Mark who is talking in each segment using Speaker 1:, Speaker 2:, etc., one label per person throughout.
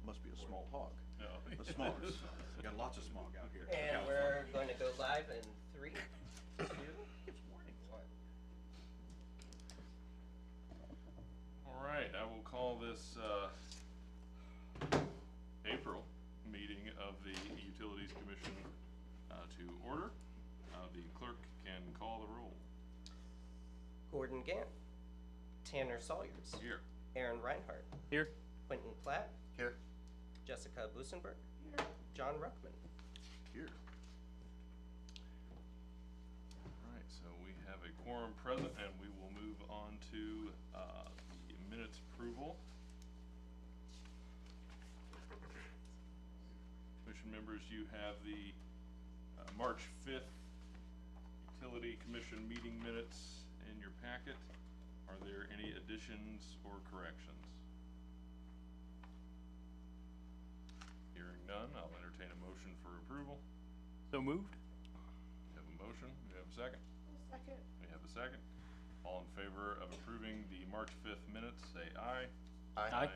Speaker 1: Must be a small hog.
Speaker 2: No.
Speaker 1: The smogs. Got lots of smog out here.
Speaker 3: And we're going to go live in 3, 2,
Speaker 1: Gives warning.
Speaker 3: 1.
Speaker 2: All right, I will call this April meeting of the Utilities Commission to order. The clerk can call the roll.
Speaker 3: Gordon Gant, Tanner Sawyers,
Speaker 2: Here.
Speaker 3: Aaron Reinhardt,
Speaker 4: Here.
Speaker 3: Quentin Platt,
Speaker 1: Here.
Speaker 3: Jessica Busenberg, John Ruckman.
Speaker 1: Here.
Speaker 2: All right, so we have a quorum present, and we will move on to the minutes approval. Commission members, you have the March 5th Utility Commission meeting minutes in your packet. Are there any additions or corrections? Hearing none, I'll entertain a motion for approval.
Speaker 4: So moved.
Speaker 2: We have a motion. We have a second.
Speaker 3: Second.
Speaker 2: We have a second. All in favor of approving the March 5th minutes, say aye.
Speaker 4: Aye.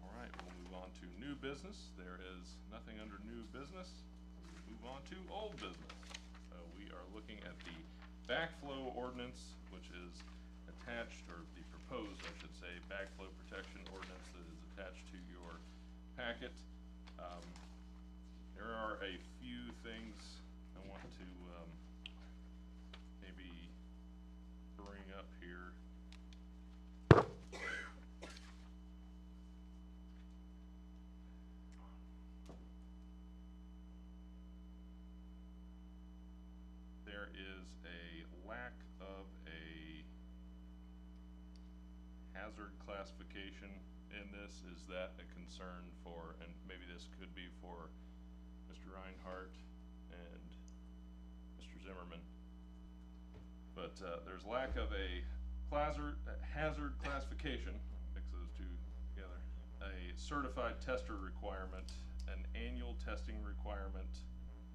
Speaker 2: All right, we'll move on to new business. There is nothing under new business. We'll move on to old business. We are looking at the backflow ordinance, which is attached, or the proposed, I should say, backflow protection ordinance that is attached to your packet. There are a few things I want to maybe bring up here. There is a lack of a hazard classification in this. Is that a concern for, and maybe this could be for Mr. Reinhardt and Mr. Zimmerman, but there's lack of a hazard classification, mix those two together, a certified tester requirement, an annual testing requirement,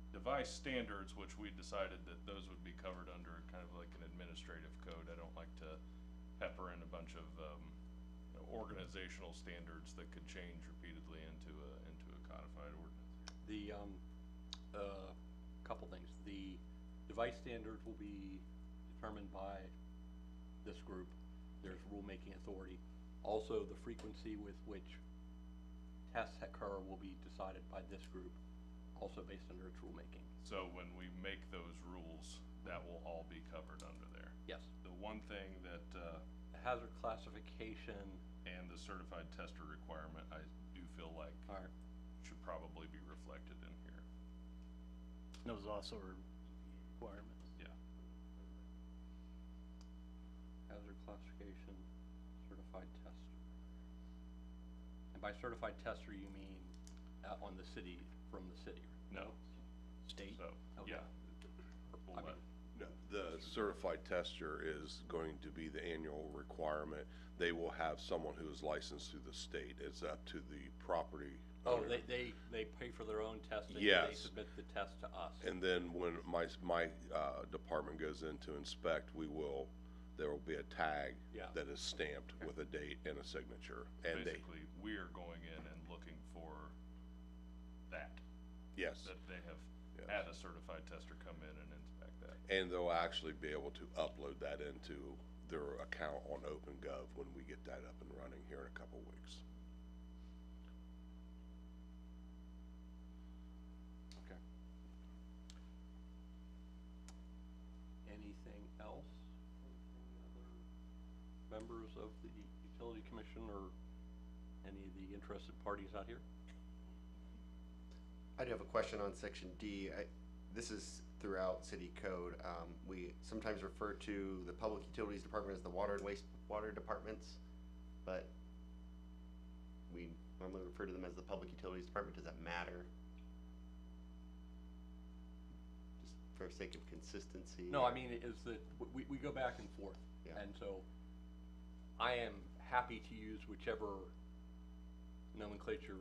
Speaker 2: device standards, which we decided that those would be covered under kind of like an administrative code. I don't like to pepper in a bunch of organizational standards that could change repeatedly into a codified ordinance.
Speaker 5: The couple things. The device standards will be determined by this group. There's rulemaking authority. Also, the frequency with which tests occur will be decided by this group, also based under its rulemaking.
Speaker 2: So when we make those rules, that will all be covered under there.
Speaker 5: Yes.
Speaker 2: The one thing that
Speaker 5: The hazard classification.
Speaker 2: and the certified tester requirement, I do feel like should probably be reflected in here.
Speaker 4: Those also are requirements.
Speaker 2: Yeah.
Speaker 5: Hazard classification, certified tester. And by certified tester, you mean on the city, from the city?
Speaker 2: No.
Speaker 4: State.
Speaker 2: So,
Speaker 5: Okay.
Speaker 2: yeah. We'll let-
Speaker 6: No, the certified tester is going to be the annual requirement. They will have someone who is licensed through the state. It's up to the property
Speaker 5: Oh,
Speaker 6: owner.
Speaker 5: they pay for their own testing? They
Speaker 6: Yes.
Speaker 5: submit the test to us?
Speaker 6: And then when my department goes in to inspect, there will be a tag
Speaker 5: Yeah.
Speaker 6: that is stamped with a date and a signature. And
Speaker 2: Basically, we are going in and looking for that.
Speaker 6: yes.
Speaker 2: That they have
Speaker 6: Yes.
Speaker 2: had a certified tester come in and inspect that.
Speaker 6: And they'll actually be able to upload that into their account on OpenGov when we get that up and running here in a couple weeks.
Speaker 5: Okay. Anything else? Any other members of the Utility Commission or any of the interested parties out here?
Speaker 7: I do have a question on section D. This is throughout city code. We sometimes refer to the Public Utilities Department as the Water and Wastewater Departments, but we normally refer to them as the Public Utilities Department. Does that matter? Just for sake of consistency?
Speaker 5: No, I mean, is that we go back and forth.
Speaker 7: Yeah.
Speaker 5: And so I am happy to use whichever nomenclature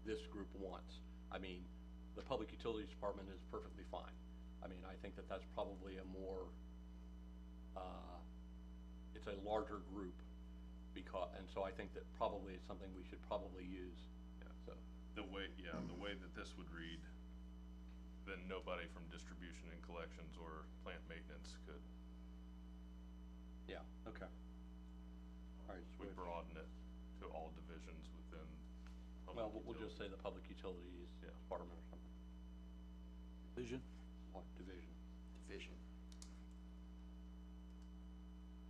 Speaker 5: this group wants. I mean, the Public Utilities Department is perfectly fine. I mean, I think that that's probably a more, it's a larger group and And so I think that probably it's something we should probably use,
Speaker 2: Yeah.
Speaker 5: so.
Speaker 2: The way that this would read, then nobody from distribution and collections or plant maintenance could.
Speaker 5: Yeah, okay. All right,
Speaker 2: We
Speaker 5: switch.
Speaker 2: broaden it to all divisions within
Speaker 5: Well,
Speaker 2: public
Speaker 5: we'll just say
Speaker 2: utility.
Speaker 5: the public utilities
Speaker 2: Yeah.
Speaker 5: department or something.
Speaker 4: Vision?
Speaker 5: What, division?
Speaker 7: Division.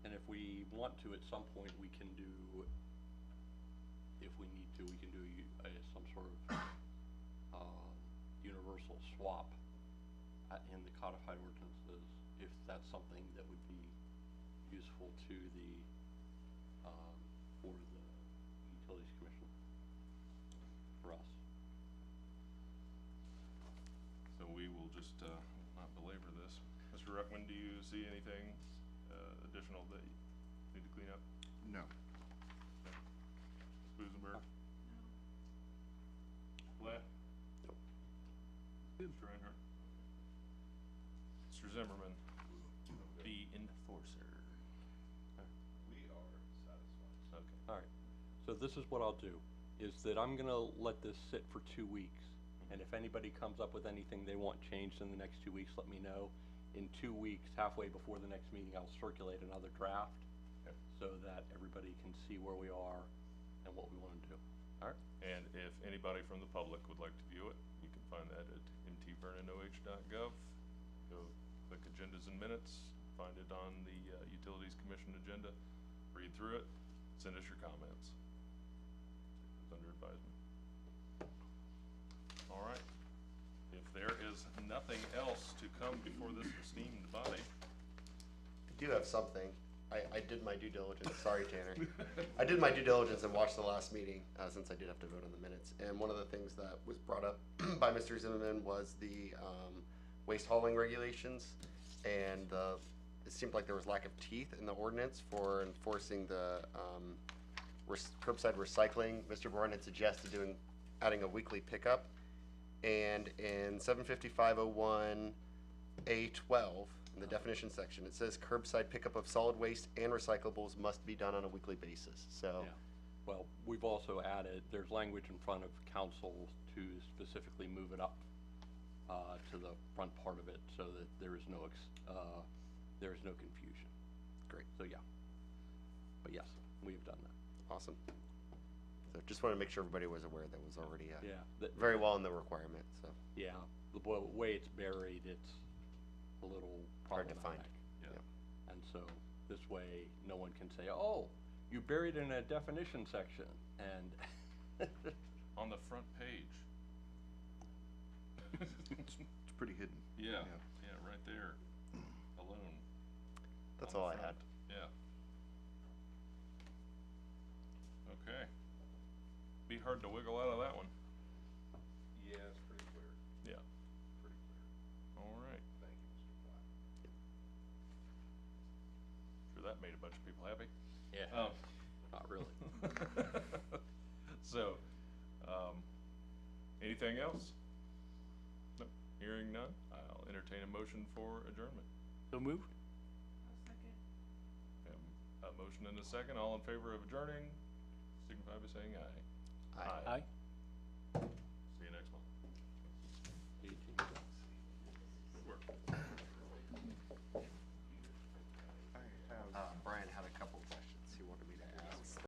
Speaker 5: And if we want to, at some point, we can do, if we need to, we can do some sort of universal swap in the codified ordinances, if that's something that would be useful to the, for the Utilities Commission, for us.
Speaker 2: So we will just, not belabor this. Mr. Ruckman, do you see anything, additional that you need to clean up?
Speaker 1: No.
Speaker 2: Ms. Busenberg? Platt?
Speaker 7: Nope.
Speaker 2: Mr. Reinhardt? Mr. Zimmerman? The enforcer.
Speaker 6: We are satisfied.
Speaker 2: Okay.
Speaker 5: All right, so this is what I'll do, is that I'm gonna let this sit for 2 weeks. And if anybody comes up with anything they want changed in the next 2 weeks, let me know. In 2 weeks, halfway before the next meeting, I'll circulate another draft
Speaker 2: Okay.
Speaker 5: so that everybody can see where we are and what we wanna do. All right?
Speaker 2: And if anybody from the public would like to view it, you can find that at mtvernonh.gov. Go click agendas and minutes, find it on the Utilities Commission agenda, read through it, send us your comments. It's under advisement. All right. If there is nothing else to come before this esteemed body.
Speaker 7: I do have something. I did my due diligence. Sorry, Tanner. I did my due diligence and watched the last meeting, since I did have to vote on the minutes. And one of the things that was brought up by Mr. Zimmerman was the waste hauling regulations. And it seemed like there was lack of teeth in the ordinance for enforcing the curbside recycling. Mr. Bourne had suggested adding a weekly pickup. And in 75501A12, in the definition section, it says curbside pickup of solid waste and recyclables must be done on a weekly basis, so.
Speaker 5: Yeah. Well, we've also added, there's language in front of council to specifically move it up to the front part of it so that there is no confusion.
Speaker 7: Great.
Speaker 5: So, yeah. But yes, we've done that.
Speaker 7: Awesome. So just wanted to make sure everybody was aware that was already
Speaker 5: Yeah.
Speaker 7: very well in the requirement, so.
Speaker 5: Yeah, the way it's buried, it's a little
Speaker 7: Hard to
Speaker 5: problematic.
Speaker 7: find.
Speaker 2: Yeah.
Speaker 5: And so this way, no one can say, oh, you buried in a definition section, and
Speaker 2: On the front page.
Speaker 1: It's pretty hidden.
Speaker 2: Yeah, right there, alone.
Speaker 7: That's
Speaker 2: on the
Speaker 7: all I
Speaker 2: front.
Speaker 7: had.
Speaker 2: Yeah. Okay. Be hard to wiggle out of that one.
Speaker 6: Yeah, it's pretty clear,
Speaker 2: Yeah.
Speaker 6: pretty clear.
Speaker 2: All right.
Speaker 6: Thank you, Mr. Platt.
Speaker 2: Sure that made a bunch of people happy.
Speaker 5: yeah, not really.
Speaker 2: So, anything else? No, hearing none, I'll entertain a motion for adjournment.
Speaker 4: So moved?
Speaker 2: A motion and a second, all in favor of adjourning, signify by saying aye.
Speaker 7: Aye.
Speaker 4: Aye.
Speaker 2: See you next month.
Speaker 5: 18.
Speaker 2: Good work.